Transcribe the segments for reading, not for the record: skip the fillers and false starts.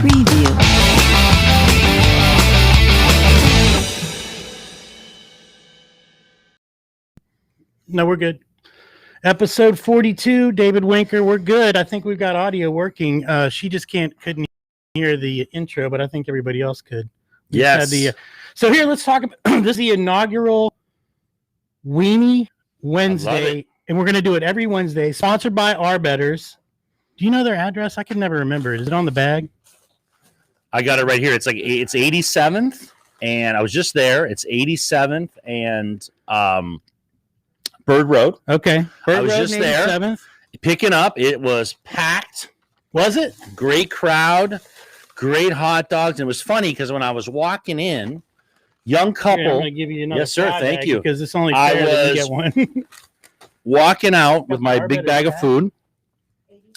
Preview. No, we're good. Episode 42, David Winker. We're good. I think we've got audio working. She just couldn't hear the intro, but I think everybody else could. Yes. So here, let's talk about this is the inaugural Weenie Wednesday, and we're going to do it every Wednesday. Sponsored by Our Betters. Do you know their address? I can never remember. Is it on the bag? I got it right here. It's 87th, and I was just there. It's 87th and Bird Road. Okay. I was just there 87th. Picking up. It was packed. Was it? Great crowd, great hot dogs. And it was funny because when I was walking in, young couple. Here, I'm going to give you another. Yes, sir. Thank you. Because it's only fair that you get one. Walking out with my big bag of food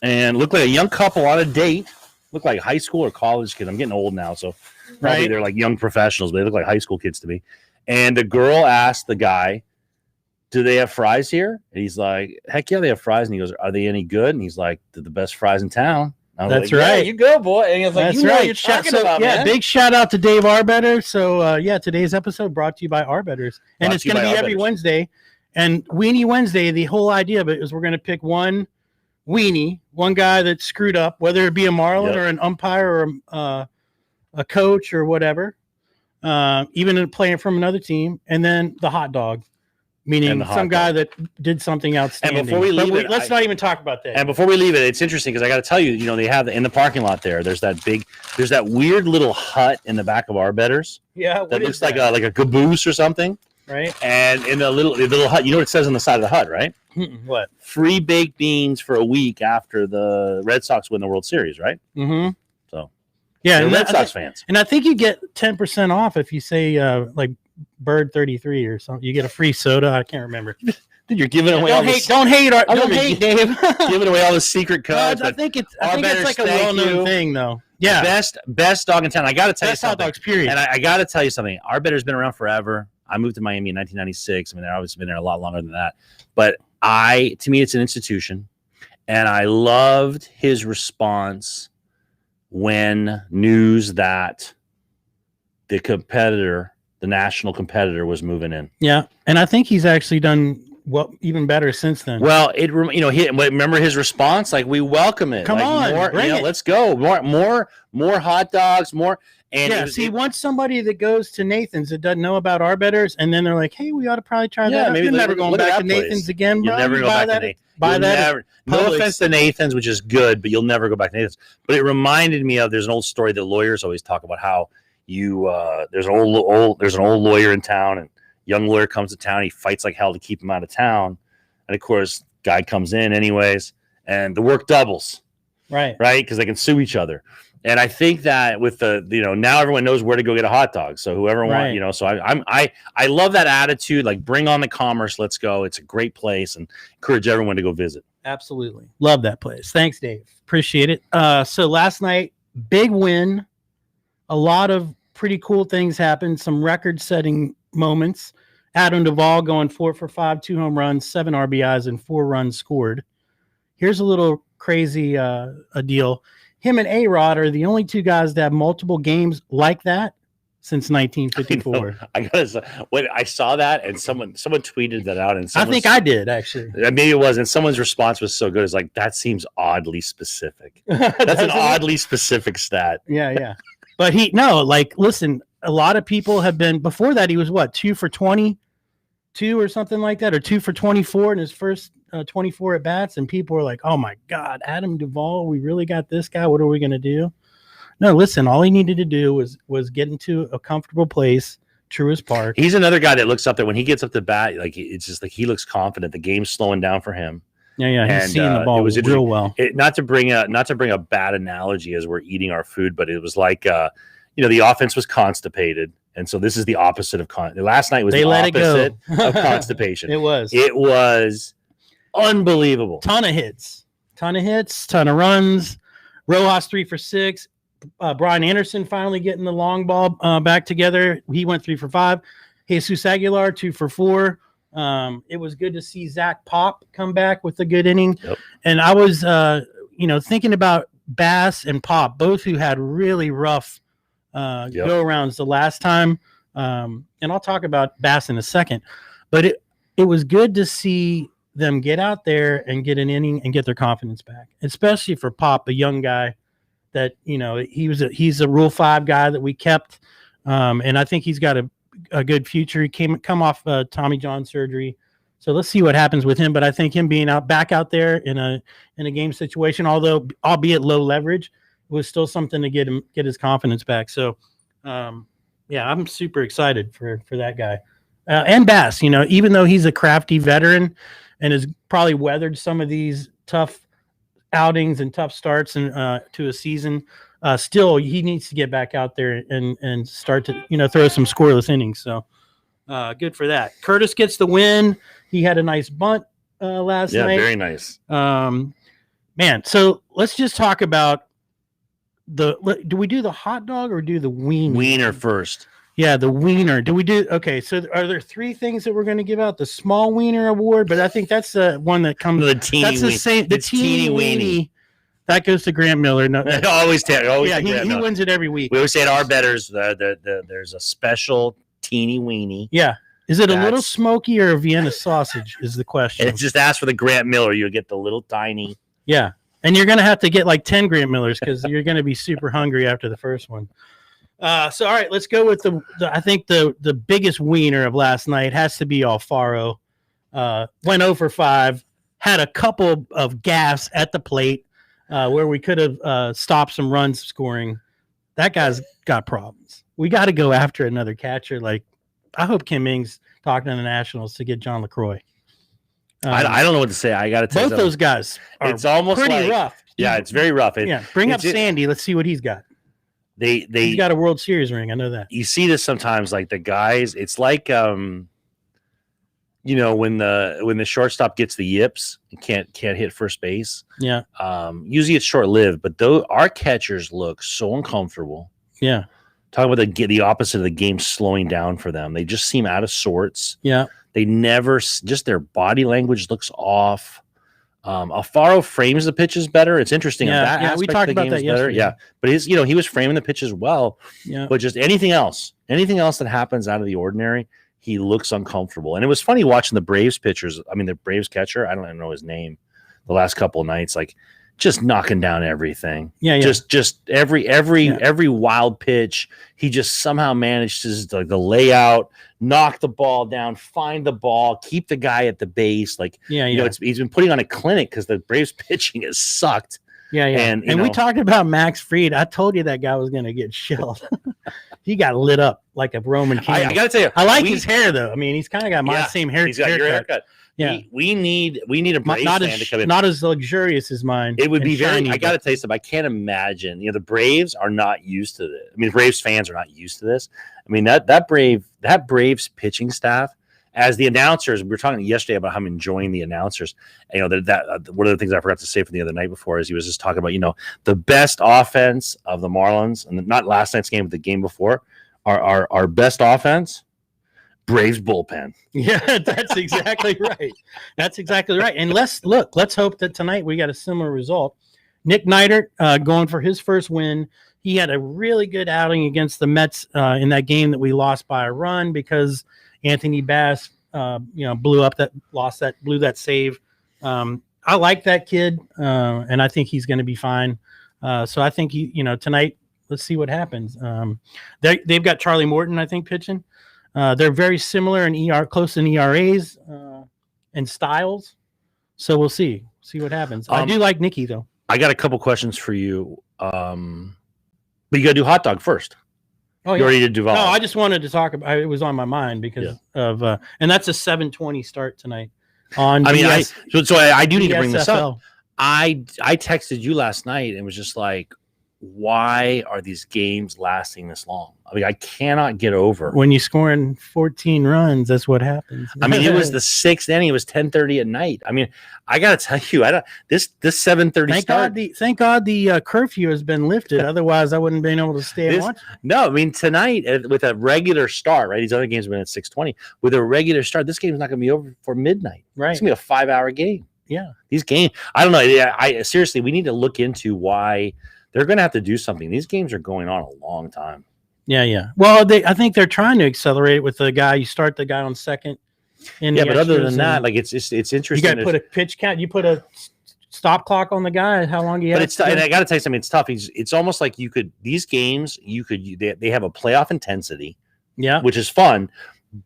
and looked like a young couple on a date. Looked like high school or college kids. I'm getting old now, so probably they're like young professionals, but they look like high school kids to me. And the girl asked the guy, do they have fries here? And he's like, heck yeah, they have fries. And he goes, are they any good? And he's like, they're the best fries in town. That's like, right. Yeah, you go, boy. And he was like, that's you know right. what you're talking about, yeah, man. Big shout out to Dave Arbetter. So, today's episode brought to you by Arbetters. And it's going to be every Wednesday. And Weenie Wednesday, the whole idea of it is we're going to pick one weenie, one guy that screwed up, whether it be a Marlin or an umpire or a coach or whatever, even playing from another team, and then the hot dog, meaning some guy that did something outstanding. And before we leave let's not even talk about that. And before we leave it, it's interesting because I got to tell you, they have in the parking lot there's that weird little hut in the back of Our Betters. Yeah, that looks like a caboose or something. Right. And in the little hut, you know what it says on the side of the hut, right? What? Free baked beans for a week after the Red Sox win the World Series, right? Mm-hmm. So, yeah, Red Sox fans. And I think you get 10% off if you say like Bird 33 or something. You get a free soda. I can't remember. Dude, you're giving away. Don't hate, Dave. Giving away all the secret codes. I think it's like a well-known thing, though. Yeah, best dog in town. I got to tell you something. Best hot dogs, period. And I got to tell you something. Our Better's been around forever. I moved to Miami in 1996. I mean, I've obviously been there a lot longer than that. But to me, it's an institution. And I loved his response when news that the national competitor was moving in. Yeah. And I think he's actually done even better since then. Well, remember his response? Like, we welcome it. Come on, bring it. Let's go. More hot dogs, more. And once somebody that goes to Nathan's that doesn't know about Our Betters, and then they're like, hey, we ought to probably try that. Maybe you're never going back to Nathan's again, bro. You'll never go back to Nathan's. Buy that. No offense to Nathan's, which is good, but you'll never go back to Nathan's. But it reminded me of, there's an old story that lawyers always talk about, how there's an old lawyer in town, and young lawyer comes to town. He fights like hell to keep him out of town. And of course, guy comes in anyways, and the work doubles. Right. Because they can sue each other. And I think that with now everyone knows where to go get a hot dog. So whoever wants, so I love that attitude. Like, bring on the commerce. Let's go. It's a great place, and encourage everyone to go visit. Absolutely. Love that place. Thanks, Dave. Appreciate it. So last night, big win. A lot of pretty cool things happened. Some record-setting moments. Adam Duvall going 4 for 5, 2 home runs, 7 RBIs, and 4 runs scored. Here's a little crazy a deal. Him and A-Rod are the only two guys that have multiple games like that since 1954. I gotta say, when I saw that, and someone tweeted that out, and I think I did, actually. Maybe it was, and someone's response was so good. It's like, that seems oddly specific. That's an oddly specific stat. Yeah. But listen, a lot of people have been, before that, he was 2 for 22 or something like that, or 2 for 24 in his first 24 at bats, and people were like, oh my God, Adam Duvall, we really got this guy. What are we going to do? No, listen, all he needed to do was get into a comfortable place, Truist Park. He's another guy that looks up there when he gets up to bat, like, it's just like he looks confident. The game's slowing down for him. Yeah, he's seeing the ball real well. Not to bring a bad analogy as we're eating our food, but it was like the offense was constipated, and so this is the opposite of last night was the opposite of constipation. It was unbelievable. Ton of hits, ton of runs. Rojas 3 for 6. Brian Anderson finally getting the long ball back together. He went 3 for 5. Jesus Aguilar 2 for 4. It was good to see Zach Pop come back with a good inning. Yep. And I was, thinking about Bass and Pop, both who had really rough go-arounds the last time. And I'll talk about Bass in a second. But it was good to see them get out there and get an inning and get their confidence back, especially for Pop, a young guy that, he's a Rule 5 guy that we kept. And I think he's got a good future. He come off Tommy John surgery. So let's see what happens with him. But I think him being back out there in a game situation, although albeit low leverage, was still something to get his confidence back. So, I'm super excited for that guy. And Bass, even though he's a crafty veteran and has probably weathered some of these tough outings and tough starts to a season, still he needs to get back out there and start to throw some scoreless innings. So good for that. Curtis gets the win. He had a nice bunt last night. Yeah, very nice. Man, so let's just talk about do we do the hot dog or do the wiener? Wiener first. Yeah, the wiener. Do we do okay? So are there 3 things that we're going to give out? The small wiener award, but I think that's the one that comes. The teeny. That's the same. The teeny weenie. That goes to Grant Miller. No, always. Yeah, he wins it every week. We always say at our bettors, there's a special teeny weenie. Yeah. Is it a little smoky or a Vienna sausage? Is the question. And just ask for the Grant Miller. You'll get the little tiny. Yeah, and you're going to have to get like 10 Grant Millers because you're going to be super hungry after the first one. So all right, let's go with I think the biggest wiener of last night has to be Alfaro. Went 0 for 5, had a couple of gaffes at the plate where we could have stopped some runs scoring. That guy's got problems. We got to go after another catcher. Like, I hope Kim Ming's talking to the Nationals to get John LaCroix. I don't know what to say. I got to tell you, both those guys are it's almost pretty rough. Yeah, it's very rough. Bring up Sandy. Let's see what he's got. He's got a World Series ring. I know that. You see this sometimes, like the guys. It's like when the shortstop gets the yips and can't hit first base. Yeah. Usually it's short lived, but our catchers look so uncomfortable. Yeah. Talk about the opposite of the game slowing down for them. They just seem out of sorts. Yeah. They never just their body language looks off. Alfaro frames the pitches better. It's interesting. Yeah, we talked about that yesterday. Yeah, but he was framing the pitches well. Yeah. But just anything else that happens out of the ordinary, he looks uncomfortable. And it was funny watching the Braves pitchers. I mean, the Braves catcher. I don't even know his name. The last couple of nights, like just knocking down everything. Yeah. Just every wild pitch. He just somehow manages the layout, knock the ball down, find the ball, keep the guy at the base. Like, he's been putting on a clinic because the Braves pitching has sucked. Yeah. And we talked about Max Fried. I told you that guy was going to get shelled. He got lit up like a Roman candle. I got to tell you, I like his hair though. I mean, he's kind of got my same hair. He's got your haircut. Yeah, we need a Braves fan to come in. Not as luxurious as mine. It would be very. I got to tell you something. I can't imagine. The Braves are not used to this. I mean, Braves fans are not used to this. I mean, that Braves pitching staff, as the announcers, we were talking yesterday about how I'm enjoying the announcers. And, that one of the things I forgot to say from the other night before is he was just talking about the best offense of the Marlins, and not last night's game, but the game before, our best offense. Braves bullpen. Yeah, that's exactly right. That's exactly right. And let's hope that tonight we got a similar result. Nick Neidert going for his first win. He had a really good outing against the Mets in that game that we lost by a run because Anthony Bass, blew that save. I like that kid, and I think he's going to be fine. So I think tonight, let's see what happens. They've got Charlie Morton, I think, pitching. They're very similar in close in ERAs and styles. So we'll see what happens. I do like Nicky though. I got a couple questions for you. But you got to do hot dog first. Oh, you already did Duvall. No, I just wanted to talk about it. Was on my mind because of and that's a 7:20 start tonight on. I mean, so I do need to bring this up. DSFL. I texted you last night and was just like, why are these games lasting this long? I mean, I cannot get over when you're scoring 14 runs. That's what happens. I mean, it was the 6th inning. It was 10:30 at night. I mean, I got to tell you, this 7:30 start. Thank God the curfew has been lifted. Otherwise, I wouldn't have been able to stay and watch. No, I mean, tonight with a regular start, right? These other games have been at 6:20. With a regular start, this game is not going to be over for midnight. Right. It's going to be a 5-hour game. Yeah. These games, I don't know. I seriously, we need to look into why they're going to have to do something. These games are going on a long time. Yeah. Well, I think they're trying to accelerate with the guy. You start the guy on second. But other than that, like it's interesting. You got to put a pitch count. You put a stop clock on the guy. How long you have? But it's and I got to tell you something. It's tough. It's almost like these games. They have a playoff intensity. Yeah, which is fun,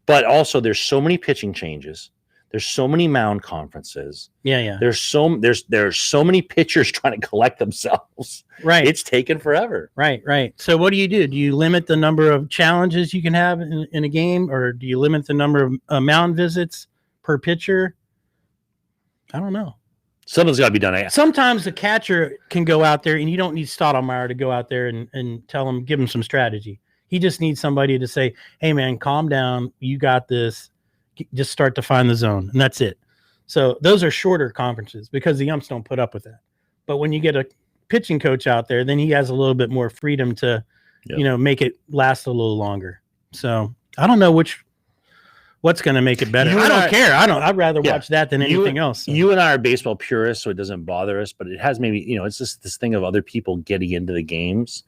but also there's so many pitching changes. There's so many mound conferences. Yeah. There's so many pitchers trying to collect themselves. Right. It's taken forever. Right. So what do? Do you limit the number of challenges you can have in a game, or do you limit the number of mound visits per pitcher? I don't know. Something's got to be done. Sometimes the catcher can go out there, and you don't need Stottlemyre to go out there and tell him, give him some strategy. He just needs somebody to say, hey, man, calm down. You got this. Just start to find the zone, and that's it. So those are shorter conferences because the umps don't put up with that. But when you get a pitching coach out there, then he has a little bit more freedom to, make it last a little longer. So I don't know what's going to make it better. I don't care. I'd rather watch that than anything else. So. You and I are baseball purists, so it doesn't bother us, but it has maybe, it's just this thing of other people getting into the games.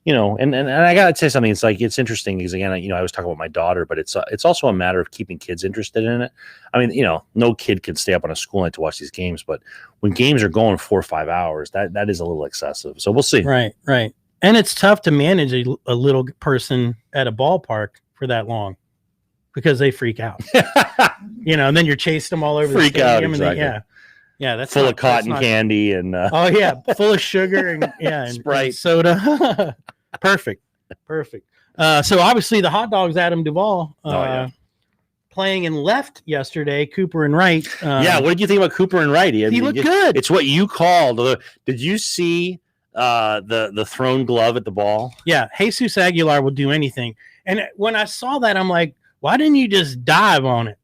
And I gotta say something. It's like it's interesting because again, I was talking about my daughter, but it's also a matter of keeping kids interested in it. I mean, no kid can stay up on a school night to watch these games, but when games are going 4 or 5 hours, that is a little excessive. So we'll see. Right. And it's tough to manage a little person at a ballpark for that long because they freak out. And then you're chasing them all over the stadium. Exactly. And that's full of cotton candy and full of sugar and Sprite, and soda. Perfect. So obviously the hot dogs, Adam Duvall, playing in left yesterday, Cooper and right. What did you think about Cooper and right? He looked good. It's what you called. Did you see the thrown glove at the ball? Yeah, Jesus Aguilar will do anything. And when I saw that, I'm like, why didn't you just dive on it?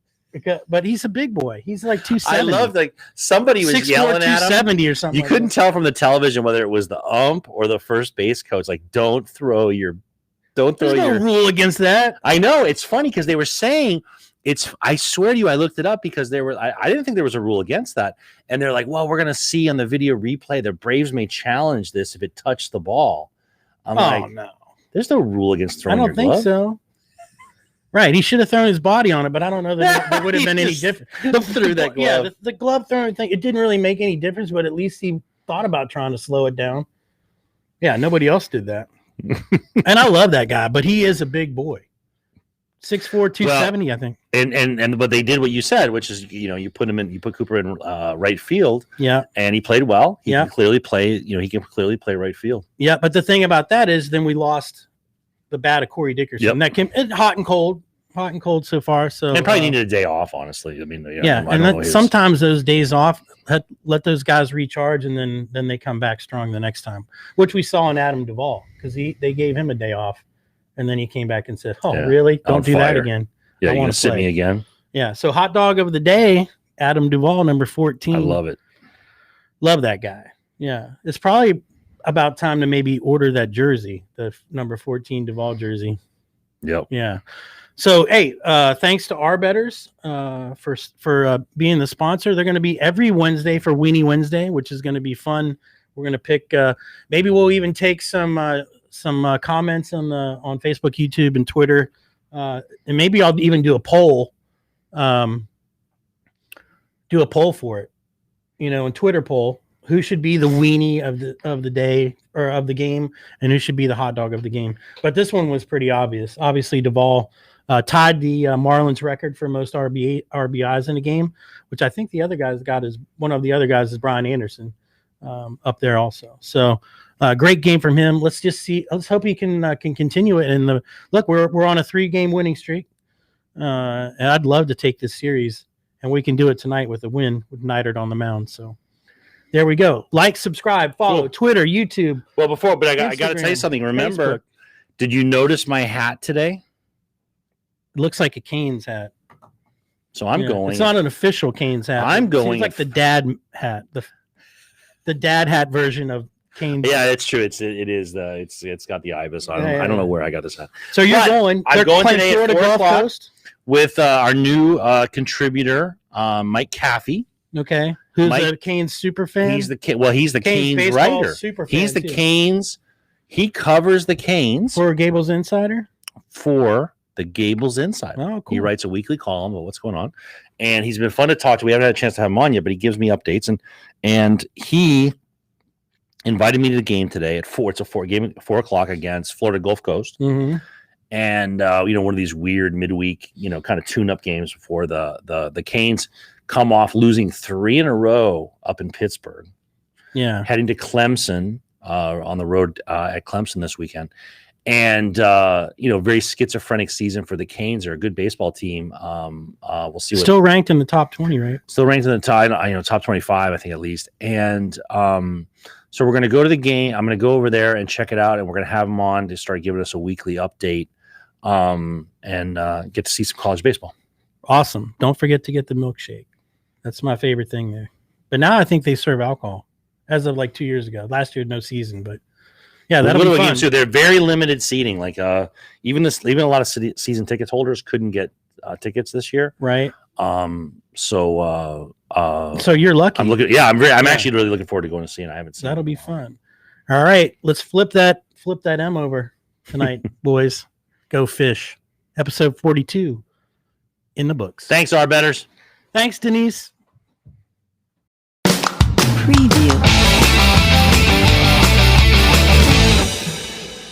But he's a big boy. He's like 270. I love somebody was 6'4", yelling at him. 270 or something. You couldn't tell from the television whether it was the ump or the first base coach. Like, don't throw your. There's no rule against that. I know it's funny because they were saying it's. I swear to you, I looked it up because they were. I didn't think there was a rule against that, and they're like, well, we're gonna see on the video replay. The Braves may challenge this if it touched the ball. No, there's no rule against throwing. I don't think so. Right, he should have thrown his body on it, but I don't know that there would have been any difference. Threw that glove. Yeah, the glove throwing thing, it didn't really make any difference, but at least he thought about trying to slow it down. Yeah, nobody else did that. And I love that guy, but he is a big boy. 6'4", 270, I think. And but they did what you said, which is you put Cooper in right field. Yeah, and he played well. He can clearly play. He can clearly play right field. Yeah, but the thing about that is, then we lost the bat of Corey Dickerson. Yep. That came hot and cold so far. So they probably needed a day off, honestly. I mean, and sometimes those days off let those guys recharge, and then they come back strong the next time, which we saw in Adam Duvall because they gave him a day off, and then he came back and said, really? Don't do that again. Yeah, you want to sit me again? Yeah. So hot dog of the day, Adam Duvall, number 14. I love it. Love that guy. Yeah, it's probably about time to maybe order that jersey, the number 14 Duvall jersey. Yep. Yeah. So, hey, thanks to our bettors for being the sponsor. They're going to be every Wednesday for Weenie Wednesday, which is going to be fun. We're going to pick. Maybe we'll even take some comments on Facebook, YouTube, and Twitter, and maybe I'll even do a poll. Do a poll for it, a Twitter poll. Who should be the weenie of the day or of the game, and who should be the hot dog of the game? But this one was pretty obvious. Obviously, Duvall tied the Marlins record for most RBIs in a game, which I think the other guy's got is one of the other guys is Brian Anderson up there also. So great game from him. Let's just see. Let's hope he can continue it. And look, we're on a 3-game winning streak, and I'd love to take this series, and we can do it tonight with a win with Neidert on the mound. So. There we go. Like, subscribe, follow Twitter, YouTube. Well, I got to tell you something. Remember, did you notice my hat today? It looks like a Canes hat. So I'm going. It's not an official Canes hat. I'm going. It's like the dad hat, the dad hat version of Canes. Yeah, it's true. It is. It's got the ibis. I don't know where I got this hat. So you're going. I'm going today at 4 o'clock Coast? With our new contributor, Mike Caffey. Okay. Who's a Canes super fan? He's the Canes writer. He's the Canes. He covers the Canes for Gables Insider. For the Gables Insider. Oh, cool. He writes a weekly column about what's going on, and he's been fun to talk to. We haven't had a chance to have him on yet, but he gives me updates, and he invited me to the game today at 4. It's a game at 4:00 against Florida Gulf Coast. Mm-hmm. And one of these weird midweek, kind of tune-up games before the Canes come off losing 3 in a row up in Pittsburgh. Yeah, heading to Clemson on the road at Clemson this weekend, and very schizophrenic season for the Canes. They're a good baseball team. We'll see. Still ranked in the top 20, right? Still ranked in the top 25, I think at least. And so we're going to go to the game. I'm going to go over there and check it out, and we're going to have them on to start giving us a weekly update. And get to see some college baseball. Awesome. Don't forget to get the milkshake. That's my favorite thing there. But now I think they serve alcohol as of like 2 years ago. Last year, no season, but yeah, that'll be fun. So they're very limited seating. Like even a lot of season ticket holders couldn't get tickets this year. Right. So you're lucky. I'm actually really looking forward to going to see it. I haven't seen That'll be fun. All right. Let's flip that M over tonight, boys. Go fish. Episode 42 in the books. Thanks, our betters. Thanks, Denise.